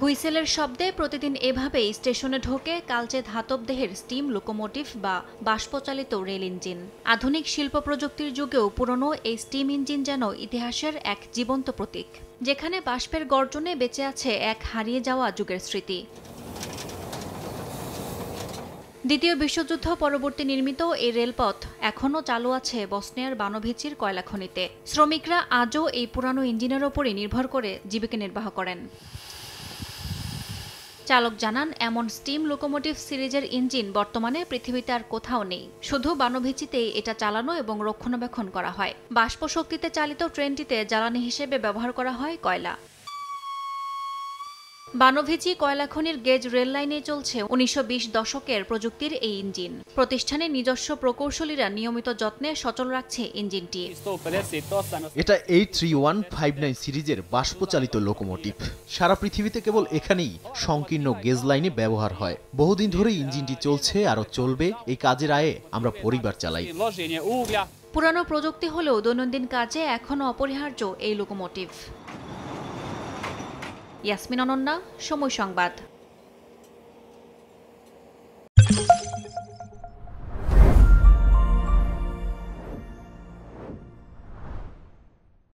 হুইসেলের শব্দে প্রতিদিন এভাবেই স্টেশনে ঢোকে কালচে ধাতব দেহের স্টিম লোকোমোটিভ বা বাষ্পচালিত রেল ইঞ্জিন। আধুনিক শিল্প প্রযুক্তির যুগেও পুরনো এই স্টিম ইঞ্জিন যেন ইতিহাসের এক জীবন্ত প্রতীক, যেখানে বাষ্পের গর্জনে বেঁচে আছে এক হারিয়ে যাওয়া যুগের স্মৃতি। দ্বিতীয় বিশ্বযুদ্ধ পরবর্তী নির্মিত এই রেলপথ এখনও চালু আছে বসনিয়ার বানোভিচির কয়লা খনিতে। শ্রমিকরা আজও এই পুরানো ইঞ্জিনের ওপরই নির্ভর করে জীবিকা নির্বাহ করেন। চালক জানান, এমন স্টিম লোকোমোটিভ সিরিজের ইঞ্জিন বর্তমানে পৃথিবীতে আর কোথাও নেই। শুধু বানোভিচিতেই এটা চালানো এবং রক্ষণাবেক্ষণ করা হয়। বাষ্প শক্তিতে চালিত ট্রেনটিতে জ্বালানি হিসেবে ব্যবহার করা হয় কয়লা। বানোভিচি কয়লা খনির গেজ রেল লাইনে চলছে ১৯২০ দশকের প্রযুক্তির এই ইঞ্জিন। প্রতিষ্ঠানের নিজস্ব প্রকৌশলীরা নিয়মিত যত্নে সচল রাখছে ইঞ্জিনটি। এটা 83159 সিরিজের বাষ্পচালিত লোকোমোটিভ। সারা পৃথিবীতে কেবল এখানেই সংকীর্ণ গেজ লাইনে ব্যবহার হয়। বহুদিন ধরে ইঞ্জিনটি চলছে, আরও চলবে। এই কাজের আয়ে আমরা পরিবার চালাই। পুরানো প্রযুক্তি হলেও দৈনন্দিন কাজে এখনও অপরিহার্য এই লোকোমোটিভ। ইয়াসমিন অনন্যা, সময় সংবাদ।